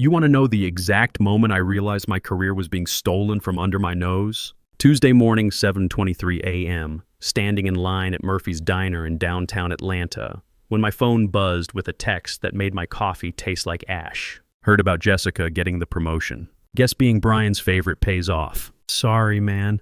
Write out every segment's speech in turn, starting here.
You want to know the exact moment I realized my career was being stolen from under my nose? Tuesday morning, 7:23 a.m., standing in line at Murphy's Diner in downtown Atlanta, when my phone buzzed with a text that made my coffee taste like ash. Heard about Jessica getting the promotion. Guess being Brian's favorite pays off. Sorry, man.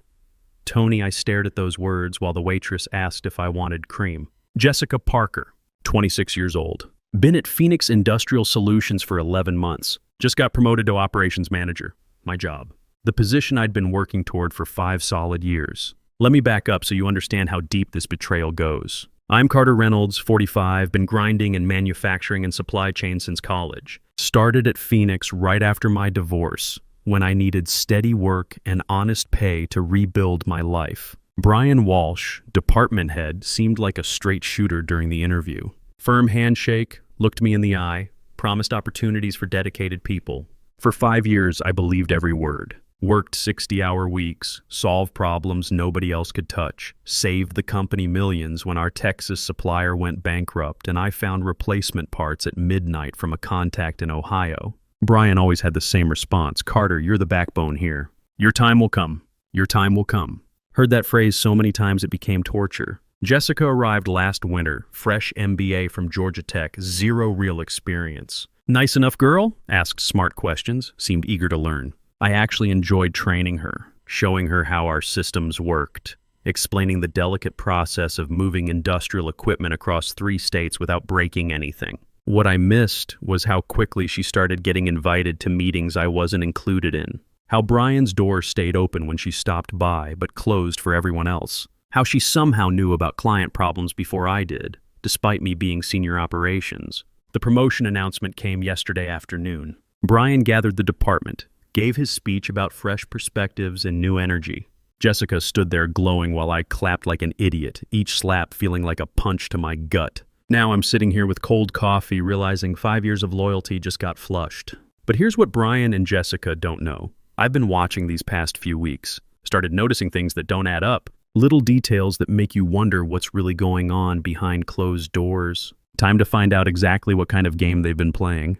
Tony, I stared at those words while the waitress asked if I wanted cream. Jessica Parker, 26 years old. Been at Phoenix Industrial Solutions for 11 months. Just got promoted to operations manager. My job. The position I'd been working toward for 5 solid years. Let me back up so you understand how deep this betrayal goes. I'm Carter Reynolds, 45, been grinding in manufacturing and supply chain since college. Started at Phoenix right after my divorce, when I needed steady work and honest pay to rebuild my life. Brian Walsh, department head, seemed like a straight shooter during the interview. Firm handshake, looked me in the eye, promised opportunities for dedicated people. For 5 years, I believed every word. Worked 60-hour weeks, solved problems nobody else could touch, saved the company millions when our Texas supplier went bankrupt, and I found replacement parts at midnight from a contact in Ohio. Brian always had the same response: Carter, you're the backbone here. Your time will come. Your time will come. Heard that phrase so many times it became torture. Jessica arrived last winter, fresh MBA from Georgia Tech, 0 real experience. Nice enough girl? Asked smart questions, seemed eager to learn. I actually enjoyed training her, showing her how our systems worked, explaining the delicate process of moving industrial equipment across 3 states without breaking anything. What I missed was how quickly she started getting invited to meetings I wasn't included in. How Brian's door stayed open when she stopped by, but closed for everyone else. How she somehow knew about client problems before I did, despite me being senior operations. The promotion announcement came yesterday afternoon. Brian gathered the department, gave his speech about fresh perspectives and new energy. Jessica stood there glowing while I clapped like an idiot, each slap feeling like a punch to my gut. Now I'm sitting here with cold coffee, realizing 5 years of loyalty just got flushed. But here's what Brian and Jessica don't know. I've been watching these past few weeks, started noticing things that don't add up. Little details that make you wonder what's really going on behind closed doors. Time to find out exactly what kind of game they've been playing.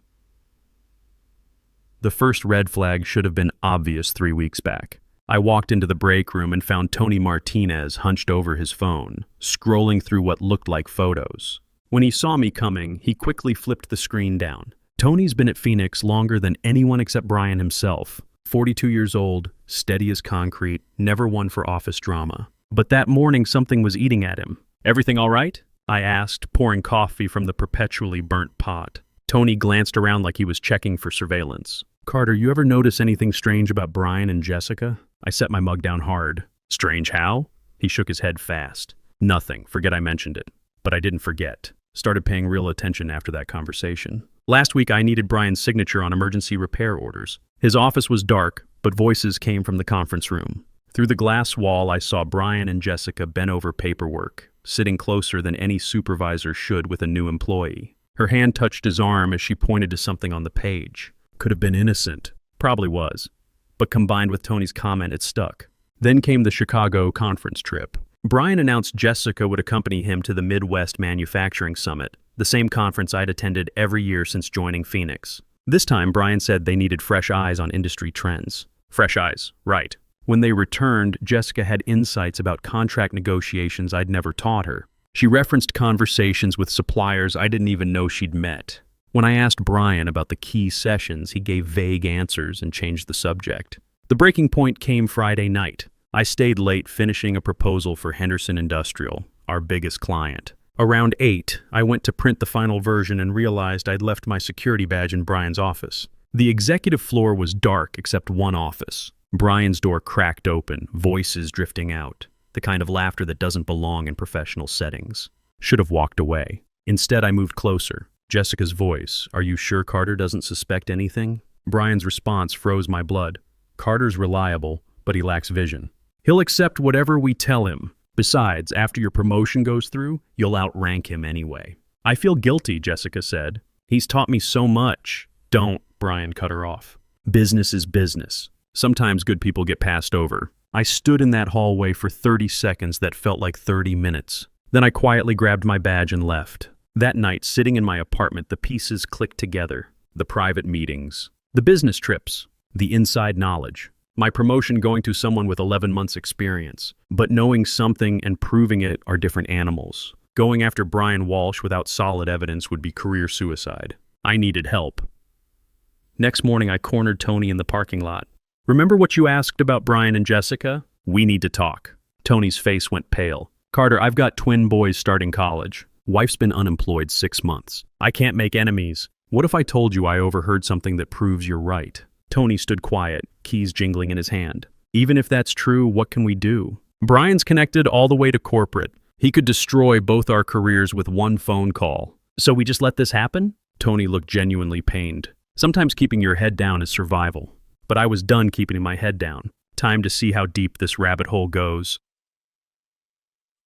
The first red flag should have been obvious 3 weeks back. I walked into the break room and found Tony Martinez hunched over his phone, scrolling through what looked like photos. When he saw me coming, he quickly flipped the screen down. Tony's been at Phoenix longer than anyone except Brian himself. 42 years old, steady as concrete, never one for office drama. But that morning something was eating at him. Everything all right? I asked, pouring coffee from the perpetually burnt pot. Tony glanced around like he was checking for surveillance. Carter, you ever notice anything strange about Brian and Jessica? I set my mug down hard. Strange how? He shook his head fast. Nothing. Forget I mentioned it. But I didn't forget. Started paying real attention after that conversation. Last week I needed Brian's signature on emergency repair orders. His office was dark, but voices came from the conference room. Through the glass wall I saw Brian and Jessica bent over paperwork, sitting closer than any supervisor should with a new employee. Her hand touched his arm as she pointed to something on the page. Could have been innocent. Probably was. But combined with Tony's comment, it stuck. Then came the Chicago conference trip. Brian announced Jessica would accompany him to the Midwest Manufacturing Summit, the same conference I'd attended every year since joining Phoenix. This time, Brian said they needed fresh eyes on industry trends. Fresh eyes, right. When they returned, Jessica had insights about contract negotiations I'd never taught her. She referenced conversations with suppliers I didn't even know she'd met. When I asked Brian about the key sessions, he gave vague answers and changed the subject. The breaking point came Friday night. I stayed late finishing a proposal for Henderson Industrial, our biggest client. Around 8, I went to print the final version and realized I'd left my security badge in Brian's office. The executive floor was dark except one office. Brian's door cracked open, voices drifting out, the kind of laughter that doesn't belong in professional settings. Should have walked away. Instead, I moved closer. Jessica's voice, "Are you sure Carter doesn't suspect anything?" Brian's response froze my blood. "Carter's reliable, but he lacks vision. He'll accept whatever we tell him. Besides, after your promotion goes through, you'll outrank him anyway." "I feel guilty," Jessica said. "He's taught me so much." "Don't," Brian cut her off. "Business is business. Sometimes good people get passed over." I stood in that hallway for 30 seconds that felt like 30 minutes. Then I quietly grabbed my badge and left. That night, sitting in my apartment, the pieces clicked together. The private meetings, The business trips, the inside knowledge. My promotion going to someone with 11 months experience. But knowing something and proving it are different animals. Going after Brian Walsh without solid evidence would be career suicide. I needed help. Next morning, I cornered Tony in the parking lot. Remember what you asked about Brian and Jessica? We need to talk. Tony's face went pale. Carter, I've got twin boys starting college. Wife's been unemployed 6 months. I can't make enemies. What if I told you I overheard something that proves you're right? Tony stood quiet, keys jingling in his hand. Even if that's true, what can we do? Brian's connected all the way to corporate. He could destroy both our careers with one phone call. So we just let this happen? Tony looked genuinely pained. Sometimes keeping your head down is survival. But I was done keeping my head down. Time to see how deep this rabbit hole goes.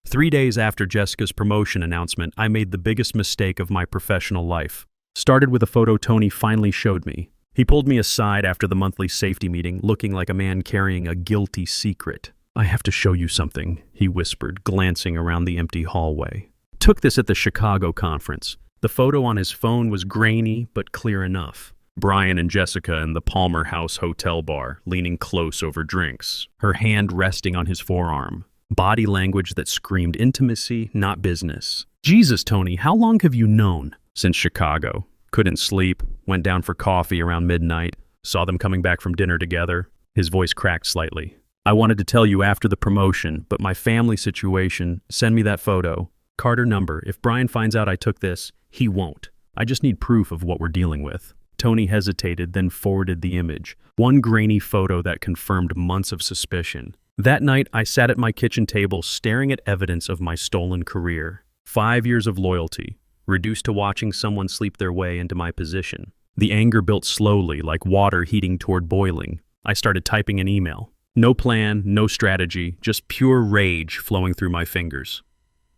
3 days after Jessica's promotion announcement, I made the biggest mistake of my professional life. Started with a photo Tony finally showed me. He pulled me aside after the monthly safety meeting, looking like a man carrying a guilty secret. I have to show you something, he whispered, glancing around the empty hallway. Took this at the Chicago conference. The photo on his phone was grainy, but clear enough. Brian and Jessica in the Palmer House hotel bar, leaning close over drinks, her hand resting on his forearm. Body language that screamed intimacy, not business. Jesus, Tony, how long have you known? Since Chicago. Couldn't sleep, went down for coffee around midnight, saw them coming back from dinner together. His voice cracked slightly. I wanted to tell you after the promotion, but my family situation, send me that photo. Carter number, if Brian finds out I took this, he won't. I just need proof of what we're dealing with. Tony hesitated, then forwarded the image. One grainy photo that confirmed months of suspicion. That night, I sat at my kitchen table staring at evidence of my stolen career. 5 years of loyalty, reduced to watching someone sleep their way into my position. The anger built slowly, like water heating toward boiling. I started typing an email. No plan, no strategy, just pure rage flowing through my fingers.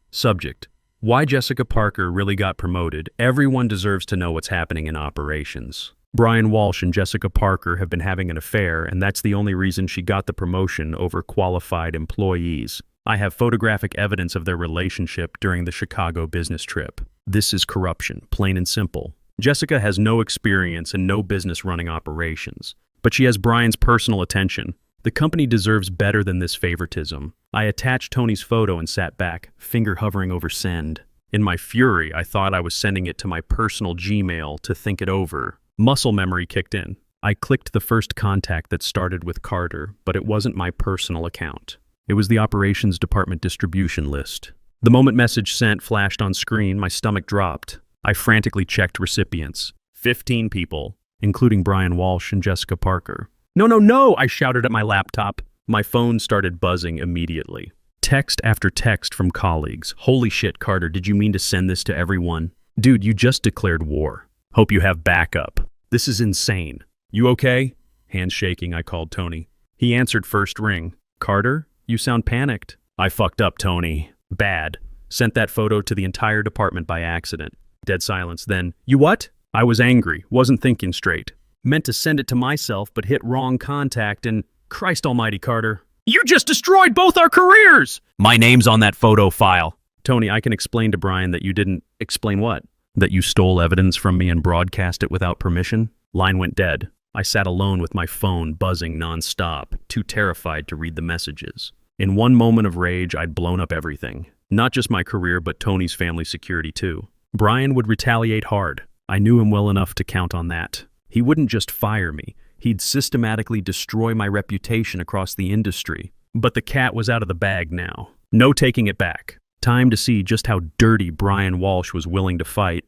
Subject: why Jessica Parker really got promoted. Everyone deserves to know what's happening in operations. Brian Walsh and Jessica Parker have been having an affair, and that's the only reason she got the promotion over qualified employees. I have photographic evidence of their relationship during the Chicago business trip. This is corruption, plain and simple. Jessica has no experience and no business running operations, but she has Brian's personal attention. The company deserves better than this favoritism. I attached Tony's photo and sat back, finger hovering over send. In my fury, I thought I was sending it to my personal Gmail to think it over. Muscle memory kicked in. I clicked the first contact that started with Carter, but it wasn't my personal account. It was the operations department distribution list. The moment message sent flashed on screen, my stomach dropped. I frantically checked recipients. 15 people, including Brian Walsh and Jessica Parker. No, no, no, I shouted at my laptop. My phone started buzzing immediately. Text after text from colleagues. Holy shit, Carter, did you mean to send this to everyone? Dude, you just declared war. Hope you have backup. This is insane. You okay? Hands shaking, I called Tony. He answered first ring. Carter, you sound panicked. I fucked up, Tony. Bad. Sent that photo to the entire department by accident. Dead silence. Then, you what? I was angry, wasn't thinking straight. Meant to send it to myself, but hit wrong contact and, Christ almighty, Carter. You just destroyed both our careers! My name's on that photo file. Tony, I can explain to Brian that you didn't... Explain what? That you stole evidence from me and broadcast it without permission? Line went dead. I sat alone with my phone buzzing nonstop, too terrified to read the messages. In one moment of rage, I'd blown up everything. Not just my career, but Tony's family security too. Brian would retaliate hard. I knew him well enough to count on that. He wouldn't just fire me. He'd systematically destroy my reputation across the industry. But the cat was out of the bag now. No taking it back. Time to see just how dirty Brian Walsh was willing to fight.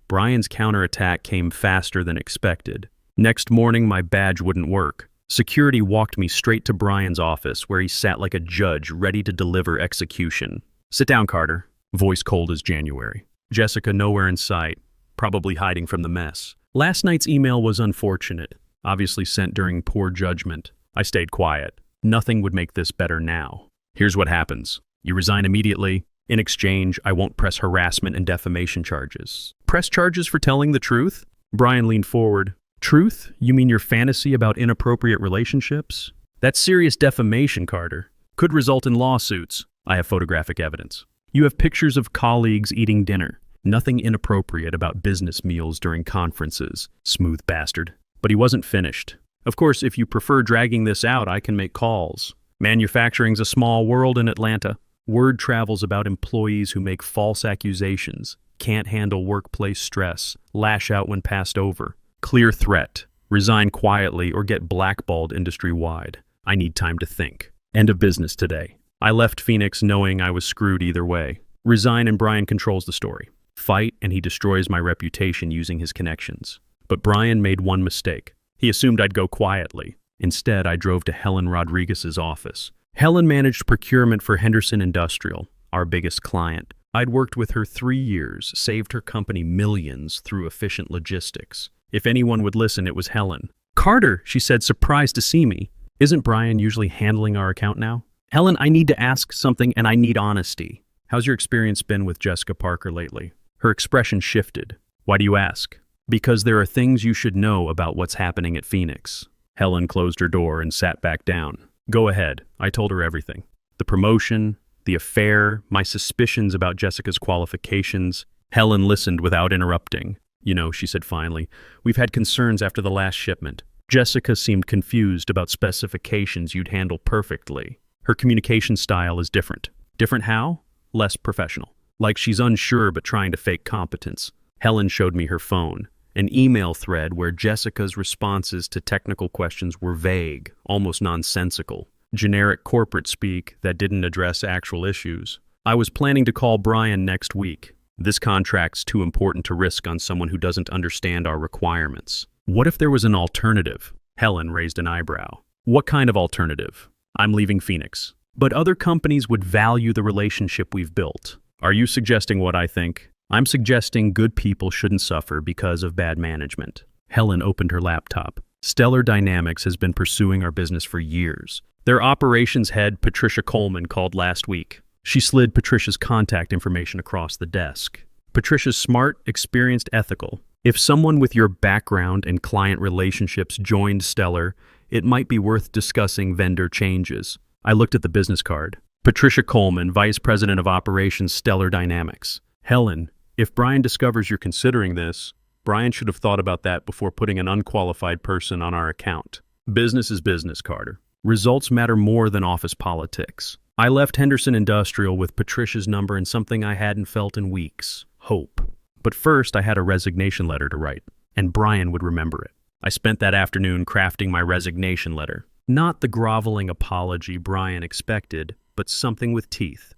Brian's counterattack came faster than expected. Next morning, my badge wouldn't work. Security walked me straight to Brian's office, where he sat like a judge ready to deliver execution. Sit down, Carter. Voice cold as January. Jessica nowhere in sight, probably hiding from the mess. Last night's email was unfortunate, obviously sent during poor judgment. I stayed quiet. Nothing would make this better now. Here's what happens. You resign immediately. In exchange, I won't press harassment and defamation charges. Press charges for telling the truth? Brian leaned forward. Truth? You mean your fantasy about inappropriate relationships? That's serious defamation, Carter. Could result in lawsuits. I have photographic evidence. You have pictures of colleagues eating dinner. Nothing inappropriate about business meals during conferences. Smooth bastard. But he wasn't finished. Of course, if you prefer dragging this out, I can make calls. Manufacturing's a small world in Atlanta. Word travels about employees who make false accusations, can't handle workplace stress, lash out when passed over. Clear threat. Resign quietly or get blackballed industry-wide. I need time to think. End of business today. I left Phoenix knowing I was screwed either way. Resign and Brian controls the story. Fight and he destroys my reputation using his connections. But Brian made one mistake. He assumed I'd go quietly. Instead, I drove to Helen Rodriguez's office. Helen managed procurement for Henderson Industrial, our biggest client. I'd worked with her 3 years, saved her company millions through efficient logistics. If anyone would listen, it was Helen. "Carter," she said, surprised to see me. "Isn't Brian usually handling our account now?" "Helen, I need to ask something and I need honesty." "How's your experience been with Jessica Parker lately?" Her expression shifted. "Why do you ask?" "Because there are things you should know about what's happening at Phoenix." Helen closed her door and sat back down. "Go ahead." I told her everything. The promotion, the affair, my suspicions about Jessica's qualifications. Helen listened without interrupting. "You know," she said finally, "we've had concerns after the last shipment. Jessica seemed confused about specifications you'd handle perfectly. Her communication style is different." "Different how?" "Less professional. Like she's unsure but trying to fake competence." Helen showed me her phone. An email thread where Jessica's responses to technical questions were vague, almost nonsensical. Generic corporate speak that didn't address actual issues. I was planning to call Brian next week. This contract's too important to risk on someone who doesn't understand our requirements. What if there was an alternative? Helen raised an eyebrow. "What kind of alternative?" "I'm leaving Phoenix. But other companies would value the relationship we've built." "Are you suggesting what I think?" "I'm suggesting good people shouldn't suffer because of bad management." Helen opened her laptop. "Stellar Dynamics has been pursuing our business for years. Their operations head, Patricia Coleman, called last week. She slid Patricia's contact information across the desk. Patricia's smart, experienced, ethical. If someone with your background and client relationships joined Stellar, it might be worth discussing vendor changes." I looked at the business card. Patricia Coleman, Vice President of Operations, Stellar Dynamics. "Helen, if Brian discovers you're considering this, Brian should have thought about that before putting an unqualified person on our account." "Business is business, Carter. Results matter more than office politics." I left Henderson Industrial with Patricia's number and something I hadn't felt in weeks: hope. But first, I had a resignation letter to write, and Brian would remember it. I spent that afternoon crafting my resignation letter. Not the groveling apology Brian expected, but something with teeth.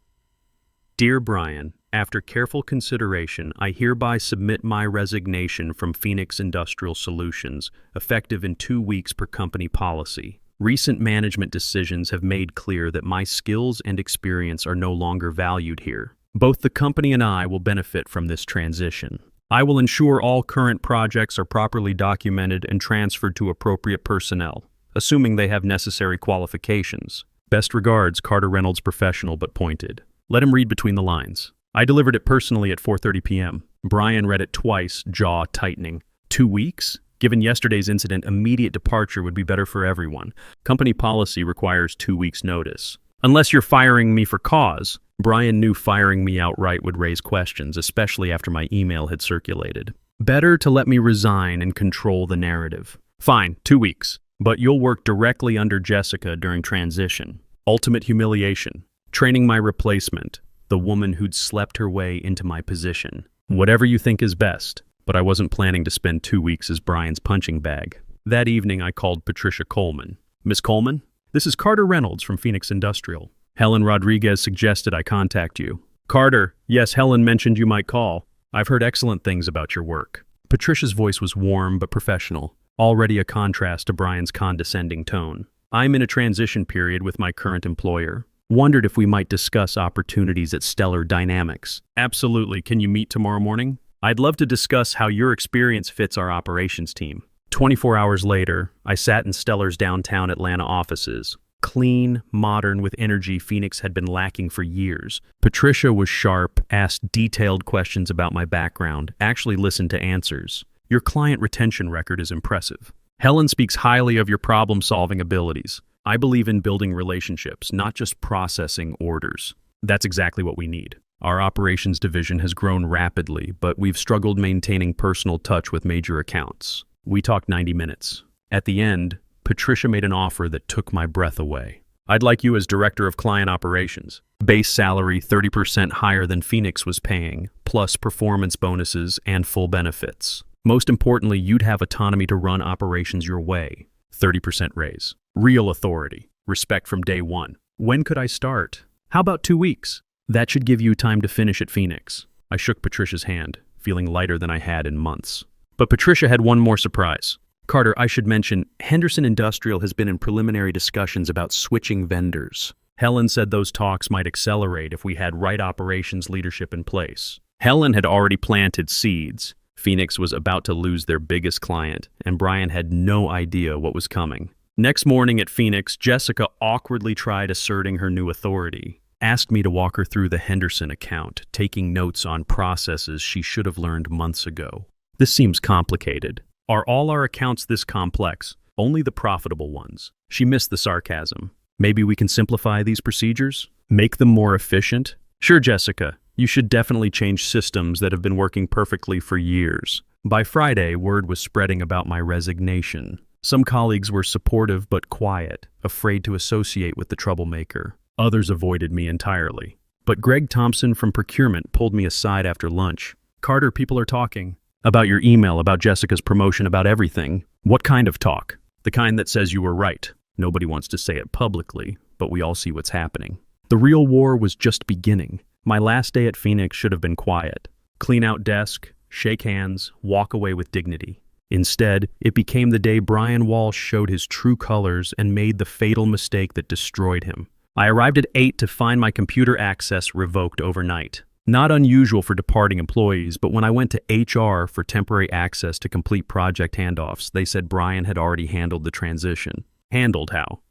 "Dear Brian, after careful consideration, I hereby submit my resignation from Phoenix Industrial Solutions, effective in 2 weeks per company policy. Recent management decisions have made clear that my skills and experience are no longer valued here. Both the company and I will benefit from this transition. I will ensure all current projects are properly documented and transferred to appropriate personnel, assuming they have necessary qualifications. Best regards, Carter Reynolds, professional but pointed." Let him read between the lines. I delivered it personally at 4:30 p.m. Brian read it twice, jaw tightening. 2 weeks? Given yesterday's incident, immediate departure would be better for everyone. Company policy requires 2 weeks' notice. "Unless you're firing me for cause." Brian knew firing me outright would raise questions, especially after my email had circulated. "Better to let me resign and control the narrative." "Fine, 2 weeks. But you'll work directly under Jessica during transition. Ultimate humiliation. Training my replacement, the woman who'd slept her way into my position. Whatever you think is best." But I wasn't planning to spend 2 weeks as Brian's punching bag. That evening, I called Patricia Coleman. "Miss Coleman, this is Carter Reynolds from Phoenix Industrial. Helen Rodriguez suggested I contact you." "Carter, yes, Helen mentioned you might call. I've heard excellent things about your work." Patricia's voice was warm but professional, already a contrast to Brian's condescending tone. "I'm in a transition period with my current employer. Wondered if we might discuss opportunities at Stellar Dynamics." "Absolutely. Can you meet tomorrow morning?" "I'd love to discuss how your experience fits our operations team." 24 hours later, I sat in Stellar's downtown Atlanta offices. Clean, modern, with energy Phoenix had been lacking for years. Patricia was sharp, asked detailed questions about my background, actually listened to answers. "Your client retention record is impressive. Helen speaks highly of your problem-solving abilities. I believe in building relationships, not just processing orders." "That's exactly what we need." Our operations division has grown rapidly, but we've struggled maintaining personal touch with major accounts. We talked 90 minutes. At the end, Patricia made an offer that took my breath away. I'd like you as Director of Client Operations. Base salary 30% higher than Phoenix was paying, plus performance bonuses and full benefits. Most importantly, you'd have autonomy to run operations your way. 30% raise. Real authority. Respect from day one. When could I start? How about 2 weeks? That should give you time to finish at Phoenix. I shook Patricia's hand, feeling lighter than I had in months. But Patricia had one more surprise. Carter, I should mention, Henderson Industrial has been in preliminary discussions about switching vendors. Helen said those talks might accelerate if we had right operations leadership in place. Helen had already planted seeds. Phoenix was about to lose their biggest client, and Brian had no idea what was coming. Next morning at Phoenix, Jessica awkwardly tried asserting her new authority. Asked me to walk her through the Henderson account, taking notes on processes she should have learned months ago. This seems complicated. Are all our accounts this complex? Only the profitable ones. She missed the sarcasm. Maybe we can simplify these procedures? Make them more efficient? Sure, Jessica. You should definitely change systems that have been working perfectly for years. By Friday, word was spreading about my resignation. Some colleagues were supportive but quiet, afraid to associate with the troublemaker. Others avoided me entirely. But Greg Thompson from procurement pulled me aside after lunch. Carter, people are talking. About your email, about Jessica's promotion, about everything. What kind of talk? The kind that says you were right. Nobody wants to say it publicly, but we all see what's happening. The real war was just beginning. My last day at Phoenix should have been quiet. Clean out desk, shake hands, walk away with dignity. Instead, it became the day Brian Walsh showed his true colors and made the fatal mistake that destroyed him. I arrived at 8 to find my computer access revoked overnight. Not unusual for departing employees, but when I went to HR for temporary access to complete project handoffs, they said Brian had already handled the transition. Handled how?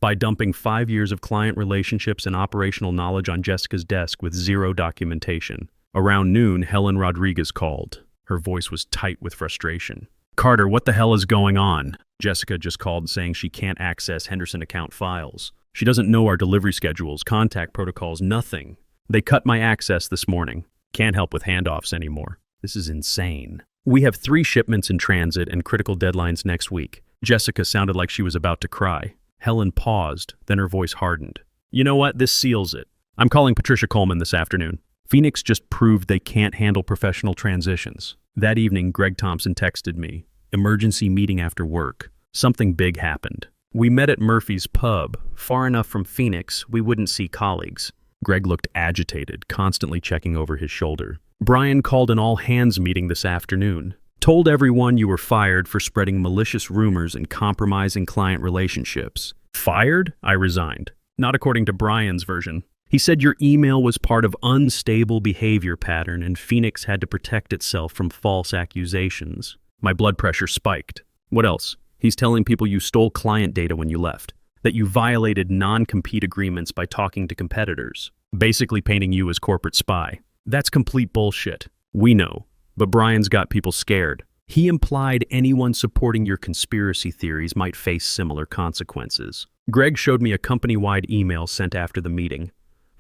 By dumping 5 years of client relationships and operational knowledge on Jessica's desk with zero documentation. Around noon, Helen Rodriguez called. Her voice was tight with frustration. Carter, what the hell is going on? Jessica just called saying she can't access Henderson account files. She doesn't know our delivery schedules, contact protocols, nothing. They cut my access this morning. Can't help with handoffs anymore. This is insane. We have 3 shipments in transit and critical deadlines next week. Jessica sounded like she was about to cry. Helen paused, then her voice hardened. You know what? This seals it. I'm calling Patricia Coleman this afternoon. Phoenix just proved they can't handle professional transitions. That evening, Greg Thompson texted me. Emergency meeting after work. Something big happened. We met at Murphy's Pub, far enough from Phoenix we wouldn't see colleagues. Greg looked agitated, constantly checking over his shoulder. Brian called an all-hands meeting this afternoon. Told everyone you were fired for spreading malicious rumors and compromising client relationships. Fired? I resigned. Not according to Brian's version. He said your email was part of unstable behavior pattern and Phoenix had to protect itself from false accusations. My blood pressure spiked. What else? He's telling people you stole client data when you left. That you violated non-compete agreements by talking to competitors. Basically painting you as corporate spy. That's complete bullshit. We know. But Brian's got people scared. He implied anyone supporting your conspiracy theories might face similar consequences. Greg showed me a company-wide email sent after the meeting.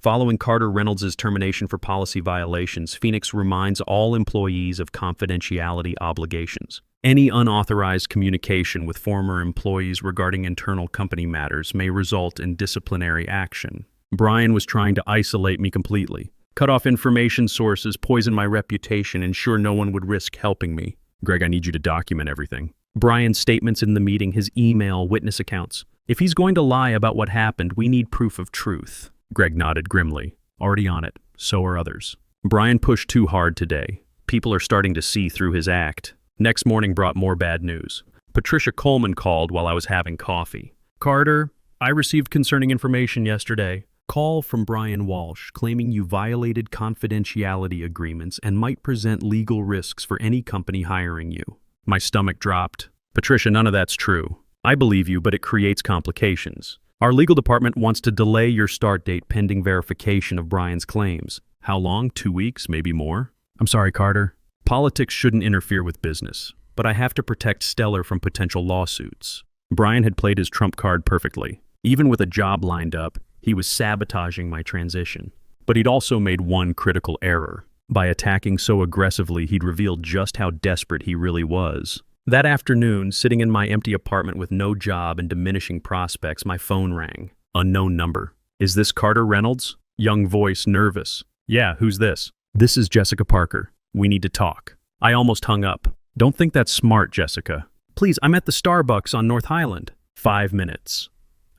Following Carter Reynolds' termination for policy violations, Phoenix reminds all employees of confidentiality obligations. Any unauthorized communication with former employees regarding internal company matters may result in disciplinary action. Brian was trying to isolate me completely. Cut off information sources, poison my reputation, ensure no one would risk helping me. Greg, I need you to document everything. Brian's statements in the meeting, his email, witness accounts. If he's going to lie about what happened, we need proof of truth. Greg nodded grimly. Already on it. So are others. Brian pushed too hard today. People are starting to see through his act. Next morning brought more bad news. Patricia Coleman called while I was having coffee. Carter, I received concerning information yesterday. Call from Brian Walsh claiming you violated confidentiality agreements and might present legal risks for any company hiring you. My stomach dropped. Patricia, none of that's true. I believe you, but it creates complications. Our legal department wants to delay your start date pending verification of Brian's claims. How long? 2 weeks, maybe more? I'm sorry, Carter. Politics shouldn't interfere with business, but I have to protect Stellar from potential lawsuits. Brian had played his trump card perfectly. Even with a job lined up, he was sabotaging my transition. But he'd also made one critical error. By attacking so aggressively, he'd revealed just how desperate he really was. That afternoon, sitting in my empty apartment with no job and diminishing prospects, my phone rang. Unknown number. Is this Carter Reynolds? Young voice, nervous. Yeah, who's this? This is Jessica Parker. We need to talk. I almost hung up. Don't think that's smart, Jessica. Please, I'm at the Starbucks on North Highland. 5 minutes.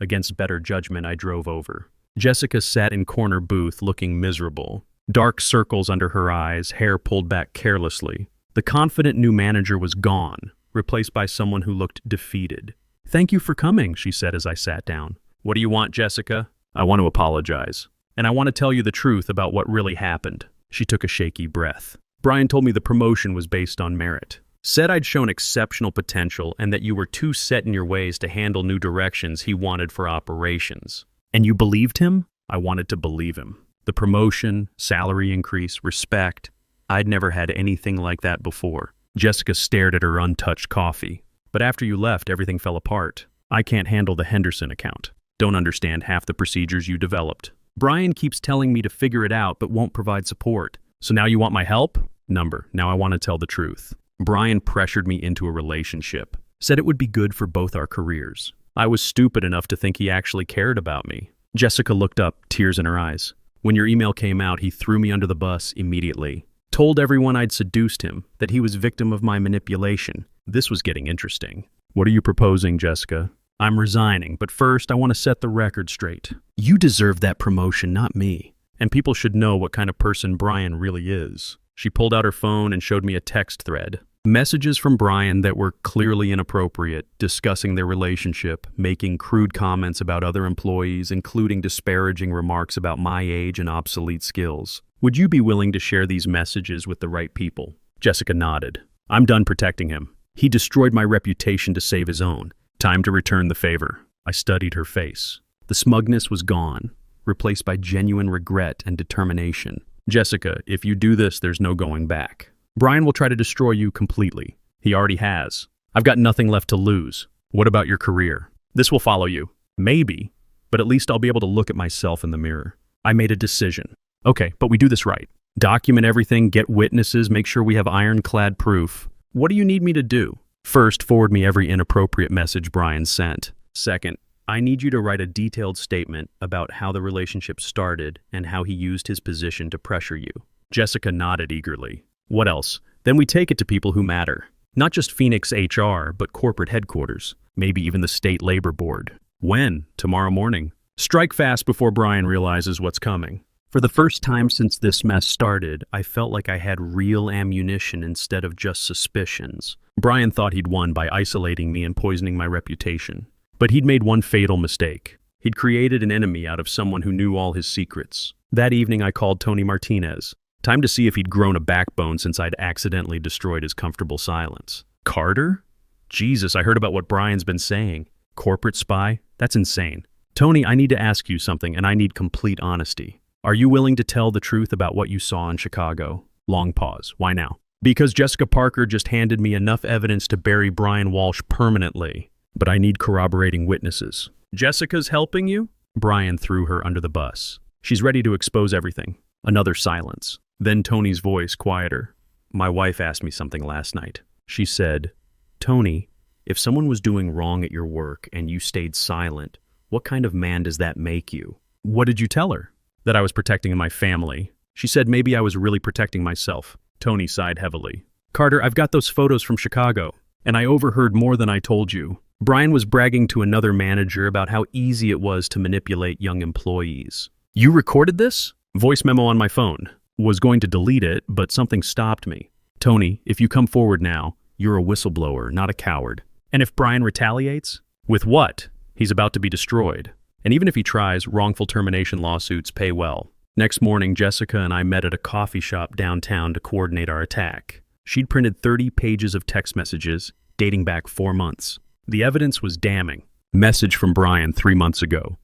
Against better judgment, I drove over. Jessica sat in corner booth looking miserable. Dark circles under her eyes, hair pulled back carelessly. The confident new manager was gone, replaced by someone who looked defeated. Thank you for coming, she said as I sat down. What do you want, Jessica? I want to apologize. And I want to tell you the truth about what really happened. She took a shaky breath. Brian told me the promotion was based on merit. Said I'd shown exceptional potential and that you were too set in your ways to handle new directions he wanted for operations. And you believed him? I wanted to believe him. The promotion, salary increase, respect. I'd never had anything like that before. Jessica stared at her untouched coffee. But after you left, everything fell apart. I can't handle the Henderson account. Don't understand half the procedures you developed. Brian keeps telling me to figure it out but won't provide support. So now you want my help? Now I want to tell the truth. Brian pressured me into a relationship. Said it would be good for both our careers. I was stupid enough to think he actually cared about me. Jessica looked up, tears in her eyes. When your email came out, he threw me under the bus immediately. Told everyone I'd seduced him, that he was victim of my manipulation. This was getting interesting. What are you proposing, Jessica? I'm resigning, but first I want to set the record straight. You deserve that promotion, not me. And people should know what kind of person Brian really is. She pulled out her phone and showed me a text thread. Messages from Brian that were clearly inappropriate, discussing their relationship, making crude comments about other employees, including disparaging remarks about my age and obsolete skills. Would you be willing to share these messages with the right people? Jessica nodded. I'm done protecting him. He destroyed my reputation to save his own. Time to return the favor. I studied her face. The smugness was gone, replaced by genuine regret and determination. Jessica, if you do this, there's no going back. Brian will try to destroy you completely. He already has. I've got nothing left to lose. What about your career? This will follow you. Maybe, but at least I'll be able to look at myself in the mirror. I made a decision. Okay, but we do this right. Document everything, get witnesses, make sure we have ironclad proof. What do you need me to do? First, forward me every inappropriate message Brian sent. Second, I need you to write a detailed statement about how the relationship started and how he used his position to pressure you. Jessica nodded eagerly. What else? Then we take it to people who matter. Not just Phoenix HR, but corporate headquarters. Maybe even the state labor board. When? Tomorrow morning. Strike fast before Brian realizes what's coming. For the first time since this mess started, I felt like I had real ammunition instead of just suspicions. Brian thought he'd won by isolating me and poisoning my reputation. But he'd made one fatal mistake. He'd created an enemy out of someone who knew all his secrets. That evening I called Tony Martinez. Time to see if he'd grown a backbone since I'd accidentally destroyed his comfortable silence. Carter? Jesus, I heard about what Brian's been saying. Corporate spy? That's insane. Tony, I need to ask you something, and I need complete honesty. Are you willing to tell the truth about what you saw in Chicago? Long pause. Why now? Because Jessica Parker just handed me enough evidence to bury Brian Walsh permanently. But I need corroborating witnesses. Jessica's helping you? Brian threw her under the bus. She's ready to expose everything. Another silence. Then Tony's voice quieter. My wife asked me something last night. She said, Tony, if someone was doing wrong at your work and you stayed silent, what kind of man does that make you? What did you tell her? That I was protecting my family. She said maybe I was really protecting myself. Tony sighed heavily. Carter, I've got those photos from Chicago, and I overheard more than I told you. Brian was bragging to another manager about how easy it was to manipulate young employees. You recorded this? Voice memo on my phone. Was going to delete it, but something stopped me. Tony, if you come forward now, you're a whistleblower, not a coward. And if Brian retaliates? With what? He's about to be destroyed. And even if he tries, wrongful termination lawsuits pay well. Next morning, Jessica and I met at a coffee shop downtown to coordinate our attack. She'd printed 30 pages of text messages, dating back 4 months. The evidence was damning. Message from Brian 3 months ago.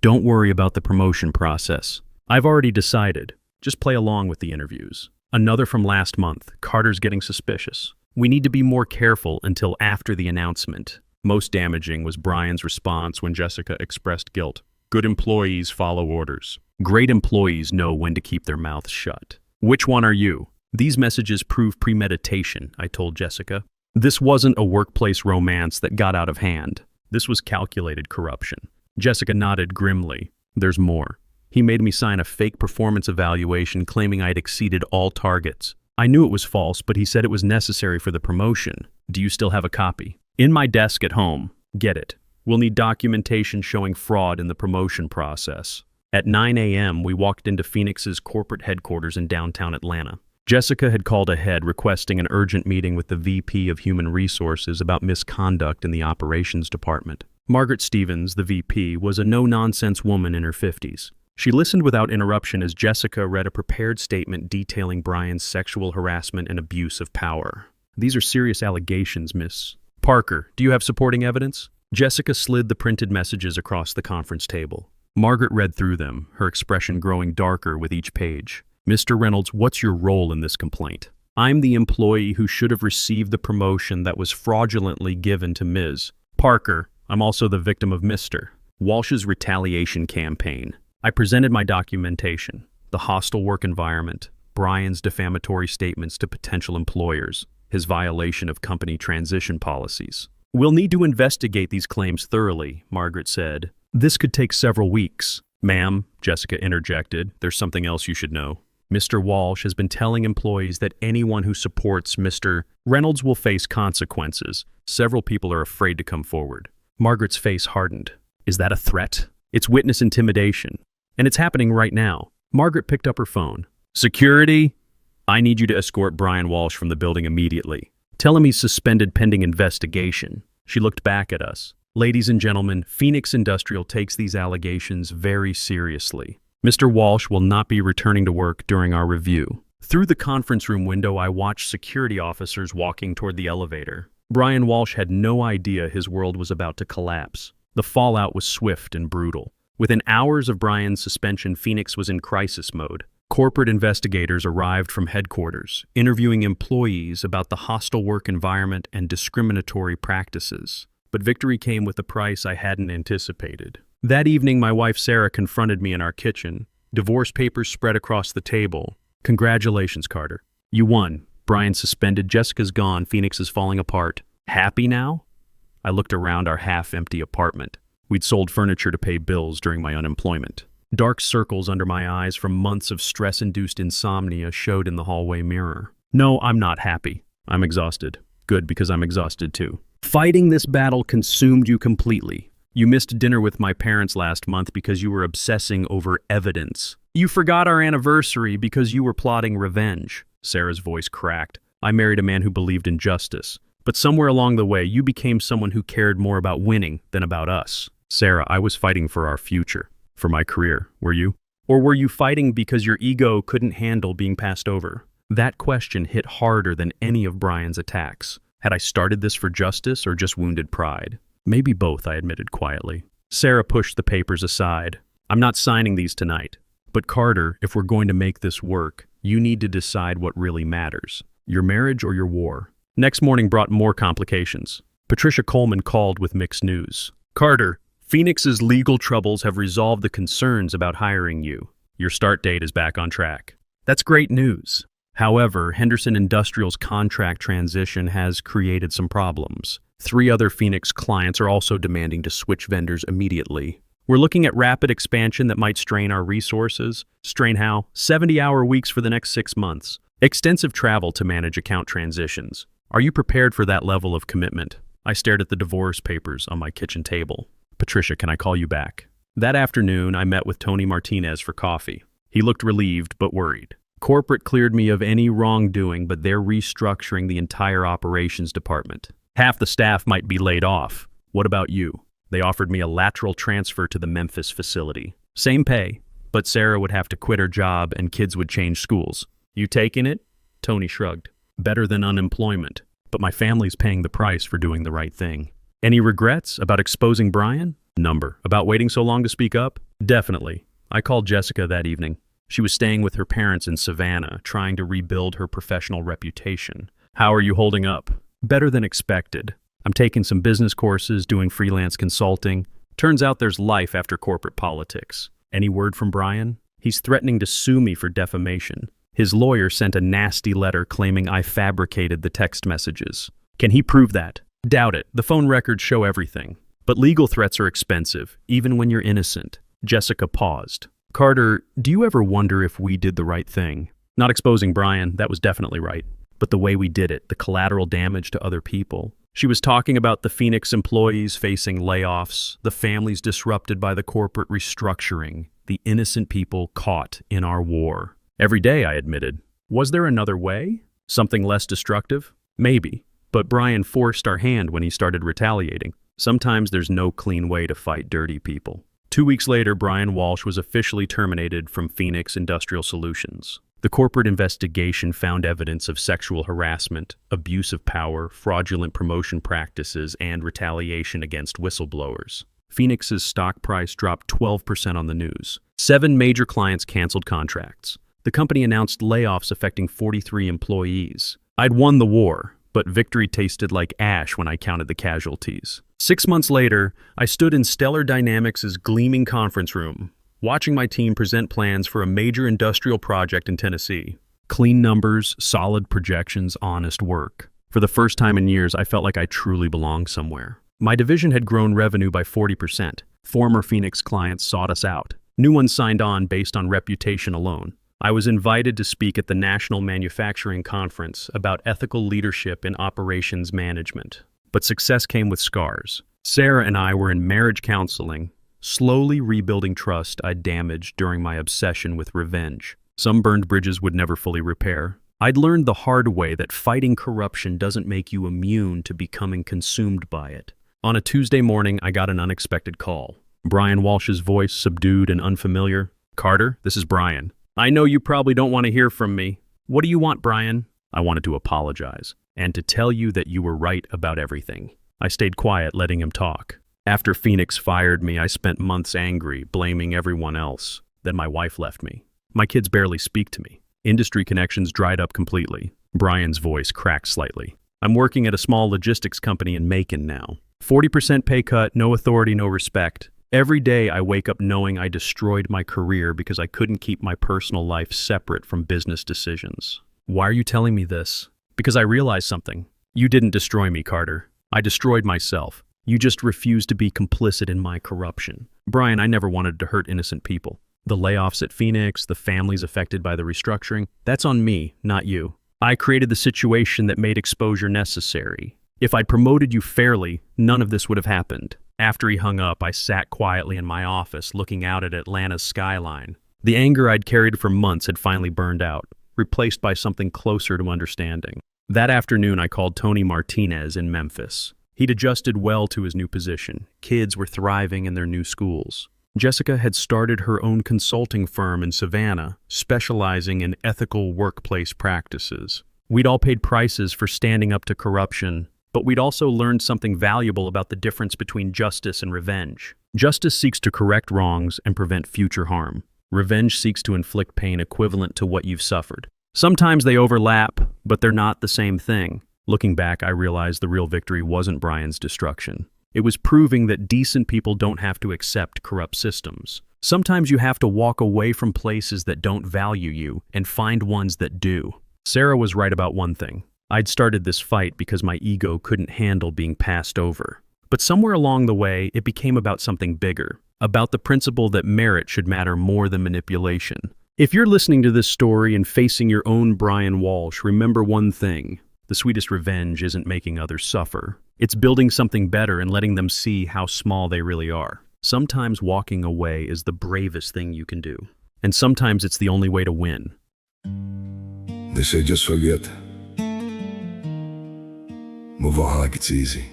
Don't worry about the promotion process. I've already decided. Just play along with the interviews. Another from last month. Carter's getting suspicious. We need to be more careful until after the announcement. Most damaging was Brian's response when Jessica expressed guilt. Good employees follow orders. Great employees know when to keep their mouths shut. Which one are you? These messages prove premeditation, I told Jessica. This wasn't a workplace romance that got out of hand. This was calculated corruption. Jessica nodded grimly. There's more. He made me sign a fake performance evaluation claiming I'd exceeded all targets. I knew it was false, but he said it was necessary for the promotion. Do you still have a copy? In my desk at home. Get it. We'll need documentation showing fraud in the promotion process. At 9 a.m., we walked into Phoenix's corporate headquarters in downtown Atlanta. Jessica had called ahead requesting an urgent meeting with the VP of Human Resources about misconduct in the operations department. Margaret Stevens, the VP, was a no-nonsense woman in her 50s. She listened without interruption as Jessica read a prepared statement detailing Brian's sexual harassment and abuse of power. These are serious allegations, Miss Parker. Do you have supporting evidence? Jessica slid the printed messages across the conference table. Margaret read through them, her expression growing darker with each page. Mr. Reynolds, what's your role in this complaint? I'm the employee who should have received the promotion that was fraudulently given to Ms. Parker. I'm also the victim of Mr. Walsh's retaliation campaign. I presented my documentation, the hostile work environment, Brian's defamatory statements to potential employers, his violation of company transition policies. We'll need to investigate these claims thoroughly, Margaret said. This could take several weeks. Ma'am, Jessica interjected, there's something else you should know. Mr. Walsh has been telling employees that anyone who supports Mr. Reynolds will face consequences. Several people are afraid to come forward. Margaret's face hardened. Is that a threat? It's witness intimidation. And it's happening right now. Margaret picked up her phone. Security? I need you to escort Brian Walsh from the building immediately. Tell him he's suspended pending investigation. She looked back at us. Ladies and gentlemen, Phoenix Industrial takes these allegations very seriously. Mr. Walsh will not be returning to work during our review. Through the conference room window, I watched security officers walking toward the elevator. Brian Walsh had no idea his world was about to collapse. The fallout was swift and brutal. Within hours of Brian's suspension, Phoenix was in crisis mode. Corporate investigators arrived from headquarters, interviewing employees about the hostile work environment and discriminatory practices. But victory came with a price I hadn't anticipated. That evening, my wife Sarah confronted me in our kitchen. Divorce papers spread across the table. Congratulations, Carter. You won. Brian's suspended, Jessica's gone, Phoenix is falling apart. Happy now? I looked around our half-empty apartment. We'd sold furniture to pay bills during my unemployment. Dark circles under my eyes from months of stress-induced insomnia showed in the hallway mirror. No, I'm not happy. I'm exhausted. Good, because I'm exhausted too. Fighting this battle consumed you completely. You missed dinner with my parents last month because you were obsessing over evidence. You forgot our anniversary because you were plotting revenge. Sarah's voice cracked. I married a man who believed in justice. But somewhere along the way, you became someone who cared more about winning than about us. Sarah, I was fighting for our future. For my career, were you? Or were you fighting because your ego couldn't handle being passed over? That question hit harder than any of Brian's attacks. Had I started this for justice or just wounded pride? Maybe both, I admitted quietly. Sarah pushed the papers aside. I'm not signing these tonight. But Carter, if we're going to make this work, you need to decide what really matters. Your marriage or your war? Next morning brought more complications. Patricia Coleman called with mixed news. Carter, Phoenix's legal troubles have resolved the concerns about hiring you. Your start date is back on track. That's great news. However, Henderson Industrial's contract transition has created some problems. 3 other Phoenix clients are also demanding to switch vendors immediately. We're looking at rapid expansion that might strain our resources. Strain how? 70-hour weeks for the next 6 months. Extensive travel to manage account transitions. Are you prepared for that level of commitment? I stared at the divorce papers on my kitchen table. Patricia, can I call you back? That afternoon, I met with Tony Martinez for coffee. He looked relieved but worried. Corporate cleared me of any wrongdoing, but they're restructuring the entire operations department. Half the staff might be laid off. What about you? They offered me a lateral transfer to the Memphis facility. Same pay, but Sarah would have to quit her job and kids would change schools. You taking it? Tony shrugged. Better than unemployment, but my family's paying the price for doing the right thing. Any regrets about exposing Brian? Number. About waiting so long to speak up? Definitely. I called Jessica that evening. She was staying with her parents in Savannah, trying to rebuild her professional reputation. How are you holding up? Better than expected. I'm taking some business courses, doing freelance consulting. Turns out there's life after corporate politics. Any word from Brian? He's threatening to sue me for defamation. His lawyer sent a nasty letter claiming I fabricated the text messages. Can he prove that? Doubt it. The phone records show everything. But legal threats are expensive, even when you're innocent. Jessica paused. Carter, do you ever wonder if we did the right thing? Not exposing Brian, that was definitely right. But the way we did it, the collateral damage to other people. She was talking about the Phoenix employees facing layoffs, the families disrupted by the corporate restructuring, the innocent people caught in our war. Every day, I admitted. Was there another way? Something less destructive? Maybe. But Brian forced our hand when he started retaliating. Sometimes there's no clean way to fight dirty people. 2 weeks later, Brian Walsh was officially terminated from Phoenix Industrial Solutions. The corporate investigation found evidence of sexual harassment, abuse of power, fraudulent promotion practices, and retaliation against whistleblowers. Phoenix's stock price dropped 12% on the news. 7 major clients canceled contracts. The company announced layoffs affecting 43 employees. I'd won the war, but victory tasted like ash when I counted the casualties. 6 months later, I stood in Stellar Dynamics' gleaming conference room, watching my team present plans for a major industrial project in Tennessee. Clean numbers, solid projections, honest work. For the first time in years, I felt like I truly belonged somewhere. My division had grown revenue by 40%. Former Phoenix clients sought us out. New ones signed on based on reputation alone. I was invited to speak at the National Manufacturing Conference about ethical leadership in operations management. But success came with scars. Sarah and I were in marriage counseling, slowly rebuilding trust I'd damaged during my obsession with revenge. Some burned bridges would never fully repair. I'd learned the hard way that fighting corruption doesn't make you immune to becoming consumed by it. On a Tuesday morning, I got an unexpected call. Brian Walsh's voice, subdued and unfamiliar. Carter, this is Brian. I know you probably don't want to hear from me. What do you want, Brian? I wanted to apologize and to tell you that you were right about everything. I stayed quiet, letting him talk. After Phoenix fired me, I spent months angry, blaming everyone else. Then my wife left me. My kids barely speak to me. Industry connections dried up completely. Brian's voice cracked slightly. I'm working at a small logistics company in Macon now. 40% pay cut, no authority, no respect. Every day I wake up knowing I destroyed my career because I couldn't keep my personal life separate from business decisions. Why are you telling me this? Because I realized something. You didn't destroy me, Carter. I destroyed myself. You just refused to be complicit in my corruption. Brian, I never wanted to hurt innocent people. The layoffs at Phoenix, the families affected by the restructuring, that's on me, not you. I created the situation that made exposure necessary. If I'd promoted you fairly, none of this would have happened. After he hung up, I sat quietly in my office, looking out at Atlanta's skyline. The anger I'd carried for months had finally burned out, replaced by something closer to understanding. That afternoon, I called Tony Martinez in Memphis. He'd adjusted well to his new position. Kids were thriving in their new schools. Jessica had started her own consulting firm in Savannah, specializing in ethical workplace practices. We'd all paid prices for standing up to corruption, but we'd also learned something valuable about the difference between justice and revenge. Justice seeks to correct wrongs and prevent future harm. Revenge seeks to inflict pain equivalent to what you've suffered. Sometimes they overlap, but they're not the same thing. Looking back, I realized the real victory wasn't Brian's destruction. It was proving that decent people don't have to accept corrupt systems. Sometimes you have to walk away from places that don't value you and find ones that do. Sarah was right about one thing. I'd started this fight because my ego couldn't handle being passed over. But somewhere along the way, it became about something bigger, about the principle that merit should matter more than manipulation. If you're listening to this story and facing your own Brian Walsh, remember one thing. The sweetest revenge isn't making others suffer. It's building something better and letting them see how small they really are. Sometimes walking away is the bravest thing you can do. And sometimes it's the only way to win. They say just forget. Move on like it's easy.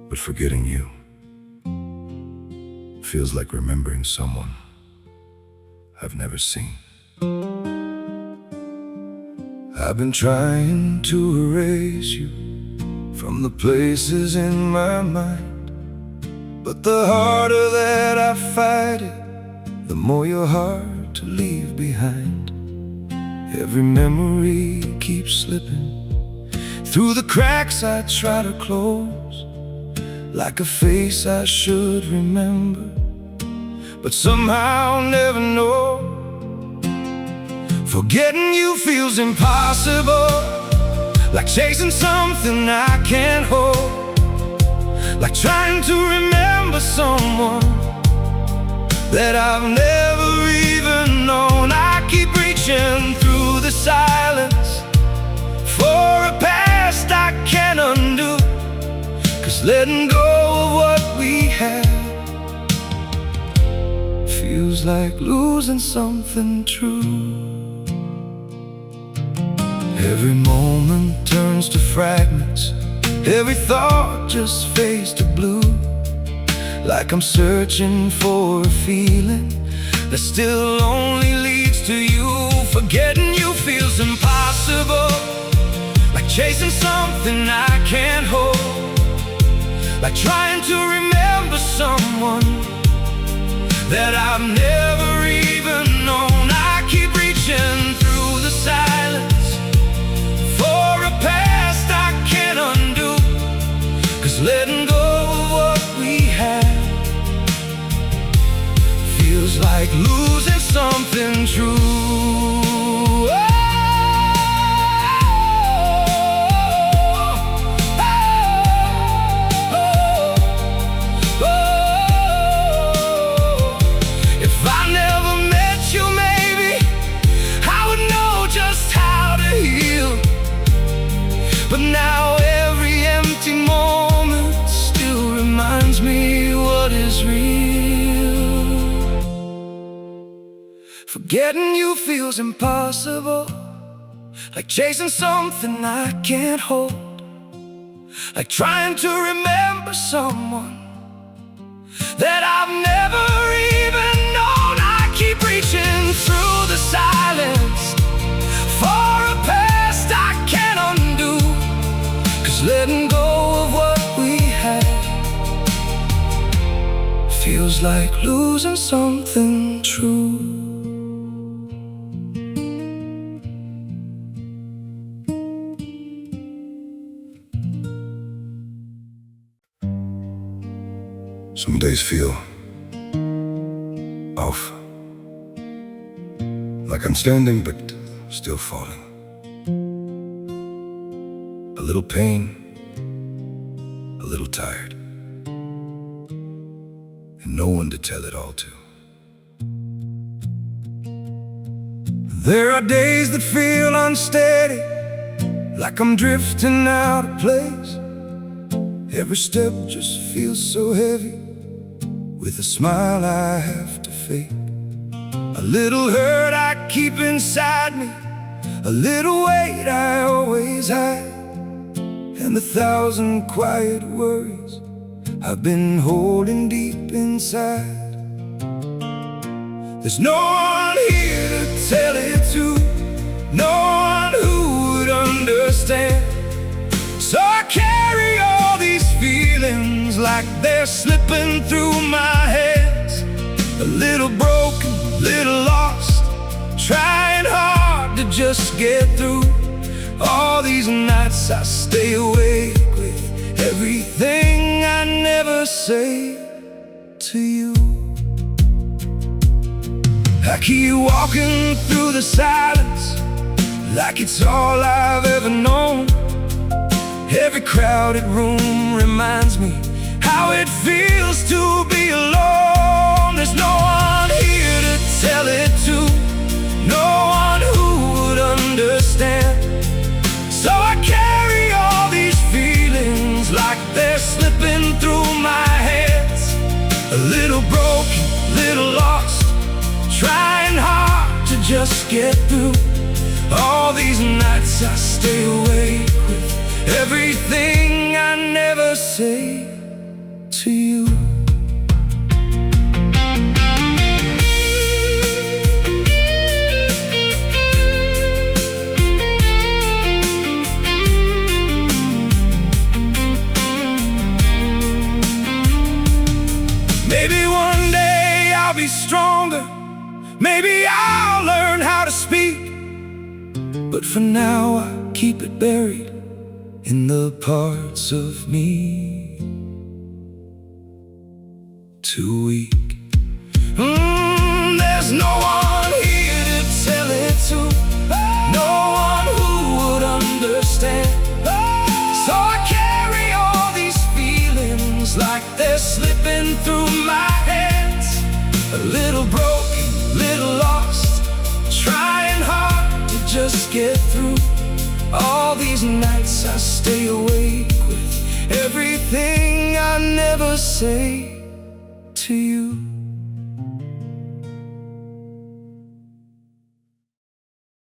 But forgetting you feels like remembering someone I've never seen. I've been trying to erase you from the places in my mind, but the harder that I fight it, the more you're hard to leave behind. Every memory keeps slipping through the cracks I try to close, like a face I should remember, but somehow never know. Forgetting you feels impossible, like chasing something I can't hold, like trying to remember someone that I've never even known. I keep reaching through the silence for a past I can't undo, 'cause letting go of what we had feels like losing something true. Every moment turns to fragments, every thought just fades to blue, like I'm searching for a feeling that still only leads to you. Forgetting you feels impossible, like chasing something I can't hold, like trying to remember someone that I've never even known. I keep reaching through the silence for a past I can't undo, 'cause letting go of what we had feels like losing something true. But now every empty moment still reminds me what is real. Forgetting you feels impossible, like chasing something I can't hold, like trying to remember someone that I've never even known. I keep reaching through the silence for a past I can't undo, 'cause letting go of what we had feels like losing something true. Some days feel off, like I'm standing but still falling. A little pain, a little tired, and no one to tell it all to. There are days that feel unsteady, like I'm drifting out of place. Every step just feels so heavy, with a smile I have to fake. A little hurt I keep inside me, a little weight I always hide, and 1,000 quiet worries I've been holding deep inside. There's no one here to tell it to, no one who would understand. So I carry all these feelings like they're slipping through my hands. A little broken, little lost, trying hard to just get through. All these nights I stay awake with everything I never say to you. I keep walking through the silence like it's all I've ever known. Every crowded room reminds me how it feels to be alone. There's no one here to tell it to, no one who would understand. So I carry all these feelings like they're slipping through my hands. A little broken, little lost, trying hard to just get through. All these nights I stay awake with everything I never say to you. Maybe one day I'll be stronger, maybe I'll learn how to speak, but for now I keep it buried in the parts of me too weak. There's no one here to tell it to, no one who would understand. So I carry all these feelings like they're slipping through my hands. A little broken, little lost, trying hard to just get through. All these nights I stay awake with everything I never say to you.